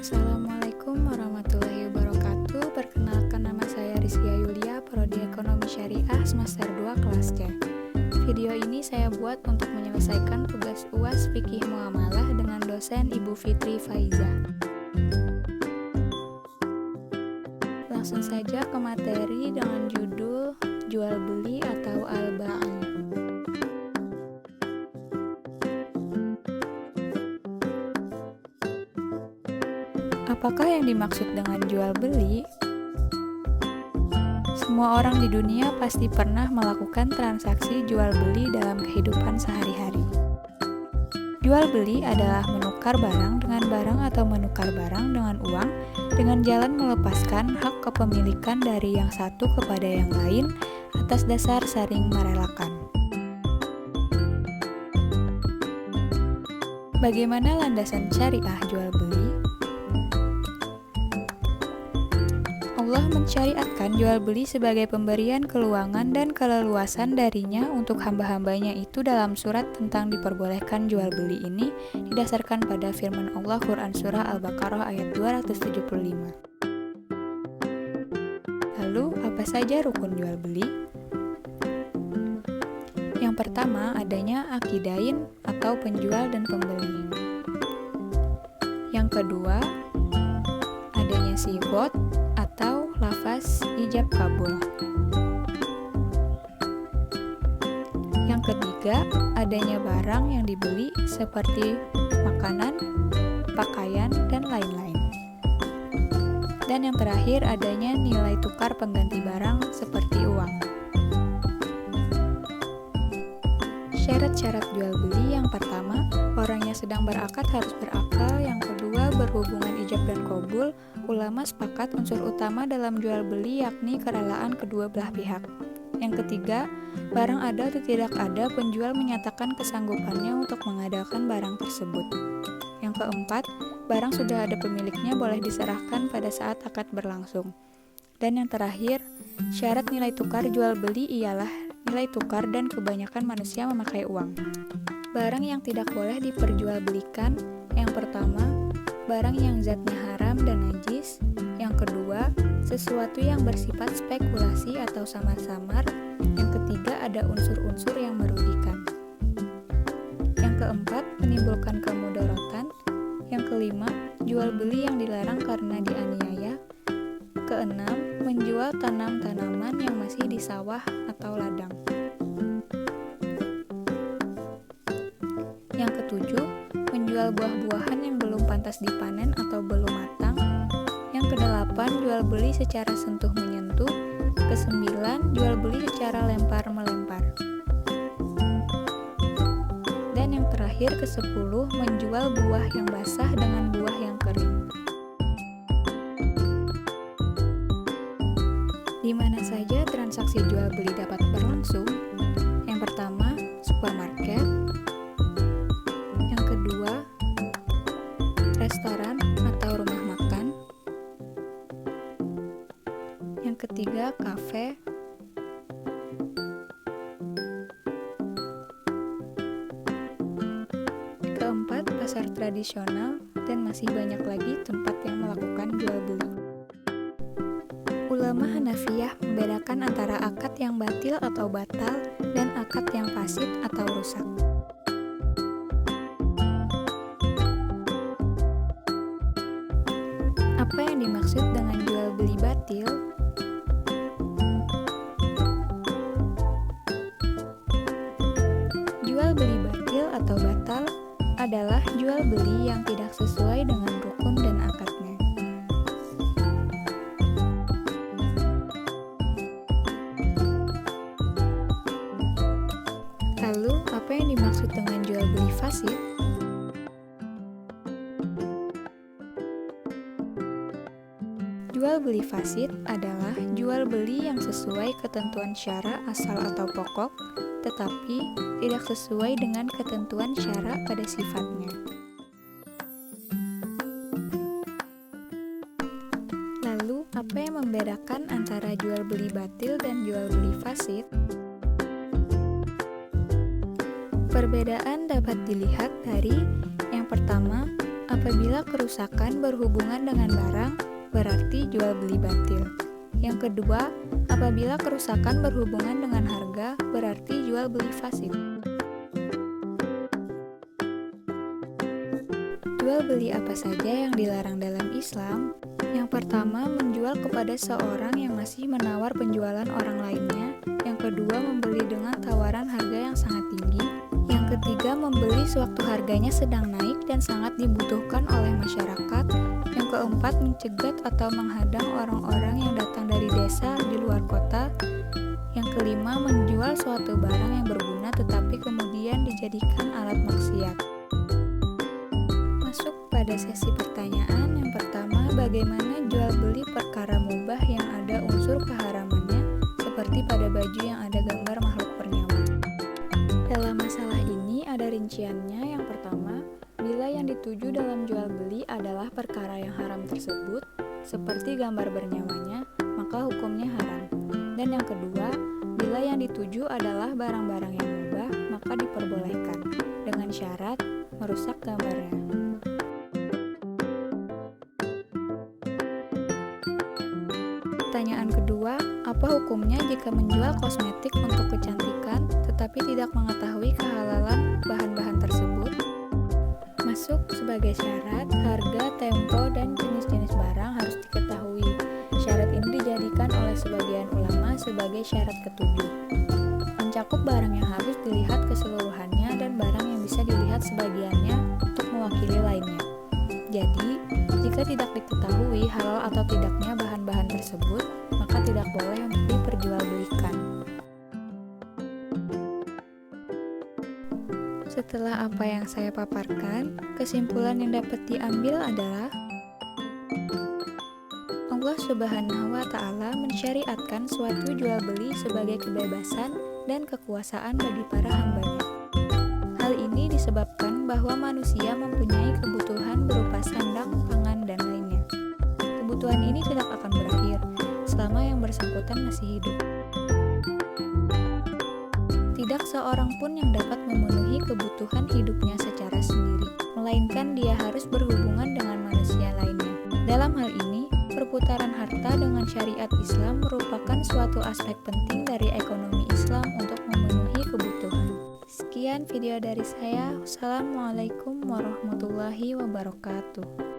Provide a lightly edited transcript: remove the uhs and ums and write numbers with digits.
Assalamualaikum warahmatullahi wabarakatuh. Perkenalkan, nama saya Rizkia Yulia, Prodi Ekonomi Syariah semester 2 kelas C. Video ini saya buat untuk menyelesaikan tugas UAS Fikih Muamalah dengan dosen Ibu Fitri Faizah. Langsung saja ke materi dengan judul jual beli atau al-ba'i. Apakah yang dimaksud dengan jual beli? Semua orang di dunia pasti pernah melakukan transaksi jual beli dalam kehidupan sehari-hari. Jual beli adalah menukar barang dengan barang atau menukar barang dengan uang dengan jalan melepaskan hak kepemilikan dari yang satu kepada yang lain atas dasar saling merelakan. Bagaimana landasan syariah jual beli? Allah mensyariatkan jual beli sebagai pemberian keluangan dan keleluasan darinya untuk hamba-hambanya itu dalam surat tentang diperbolehkan jual beli ini didasarkan pada firman Allah Quran Surah Al-Baqarah ayat 275. Lalu, apa saja rukun jual beli? Yang pertama, adanya akidain atau penjual dan pembeli. Yang kedua, adanya sigot atau lafaz ijab kabul. Yang ketiga, adanya barang yang dibeli seperti makanan, pakaian, dan lain-lain. Dan yang terakhir, adanya nilai tukar pengganti barang seperti uang. Syarat-syarat jual beli: yang pertama, orangnya sedang berakad harus berakal. Yang kedua, berhubungan ijab dan qabul. Ulama sepakat unsur utama dalam jual beli yakni kerelaan kedua belah pihak. Yang ketiga, barang ada atau tidak ada, penjual menyatakan kesanggupannya untuk mengadakan barang tersebut. Yang keempat, barang sudah ada pemiliknya boleh diserahkan pada saat akad berlangsung. Dan yang terakhir, syarat nilai tukar jual beli ialah nilai tukar dan kebanyakan manusia memakai uang. Barang yang tidak boleh diperjualbelikan: yang pertama, barang yang zatnya haram dan najis. Yang kedua, sesuatu yang bersifat spekulasi atau samar-samar. Yang ketiga, ada unsur-unsur yang merugikan. Yang keempat, menimbulkan kemudaratan. Yang kelima, jual beli yang dilarang karena dianiaya. Keenam, menjual tanaman yang masih di sawah atau ladang. Yang ketujuh, menjual buah-buahan yang belum pantas dipanen atau belum matang. Yang kedelapan, jual beli secara sentuh-menyentuh. Kesembilan, jual beli secara lempar-melempar. Dan yang terakhir, kesepuluh, menjual buah yang basah dengan buah yang kering. Di mana saja transaksi jual beli dapat berlangsung? Yang pertama, supermarket. Yang kedua, restoran atau rumah makan. Yang ketiga, kafe. Keempat, pasar tradisional, dan masih banyak lagi tempat yang melakukan jual beli. Ulama Hanafiyah membedakan antara akad yang batil atau batal dan akad yang fasid atau rusak. Apa yang dimaksud dengan jual beli batil? Jual beli batil atau batal adalah jual beli yang tidak sesuai dengan rukun dan akadnya. Lalu, apa yang dimaksud dengan jual beli fasid? Jual beli fasid adalah jual beli yang sesuai ketentuan syara asal atau pokok, tetapi tidak sesuai dengan ketentuan syara pada sifatnya. Lalu, apa yang membedakan antara jual beli batil dan jual beli fasid? Perbedaan dapat dilihat dari yang pertama, Apabila kerusakan berhubungan dengan barang, berarti jual beli batil. Yang kedua, apabila kerusakan berhubungan dengan harga, berarti jual beli fasid. Jual beli apa saja yang dilarang dalam Islam? Yang pertama, menjual kepada seorang yang masih menawar penjualan orang lainnya. Yang kedua, membeli dengan tawaran harga yang sangat tinggi. Yang ketiga, membeli sewaktu harganya sedang naik dan sangat dibutuhkan oleh masyarakat. Yang keempat, mencegat atau menghadang orang-orang yang datang dari desa di luar kota. Yang kelima, menjual suatu barang yang berguna tetapi kemudian dijadikan alat maksiat. Masuk pada sesi pertanyaan. Yang pertama, bagaimana jual beli perkara mubah yang ada unsur keharamannya, seperti pada baju yang ada gambar makhluk bernyawa? Dalam masalah ini ada rinciannya. Yang pertama, bila yang dituju dalam jual beli adalah perkara yang haram tersebut, seperti gambar bernyawanya, maka hukumnya haram. Dan yang kedua, bila yang dituju adalah barang-barang yang mubah, maka diperbolehkan, dengan syarat merusak gambarnya. Pertanyaan kedua, apa hukumnya jika menjual kosmetik untuk kecantikan tetapi tidak mengetahui kehalalan bahan-bahan tersebut? Masuk sebagai syarat, harga, tempo, dan jenis-jenis barang harus diketahui. Syarat ini dijadikan oleh sebagian ulama sebagai syarat ketujuh. Mencakup barang yang harus dilihat keseluruhannya dan barang yang bisa dilihat sebagiannya untuk mewakili lainnya. Jadi, jika tidak diketahui halal atau tidaknya bahan-bahan tersebut, maka tidak boleh untuk diperjualbelikan. Setelah apa yang saya paparkan, kesimpulan yang dapat diambil adalah Allah Subhanahu wa Ta'ala mensyariatkan suatu jual beli sebagai kebebasan dan kekuasaan bagi para hambanya. Hal ini disebabkan bahwa manusia mempunyai kebutuhan berupa sandang, pangan, dan lainnya. Kebutuhan ini tidak akan berakhir selama yang bersangkutan masih hidup. Tidak seorang pun yang dapat memenuhi kebutuhan hidupnya secara sendiri, melainkan dia harus berhubungan dengan manusia lainnya. Dalam hal ini, perputaran harta dengan syariat Islam merupakan suatu aspek penting dari ekonomi Islam untuk memenuhi kebutuhan. Sekian video dari saya. Wassalamualaikum warahmatullahi wabarakatuh.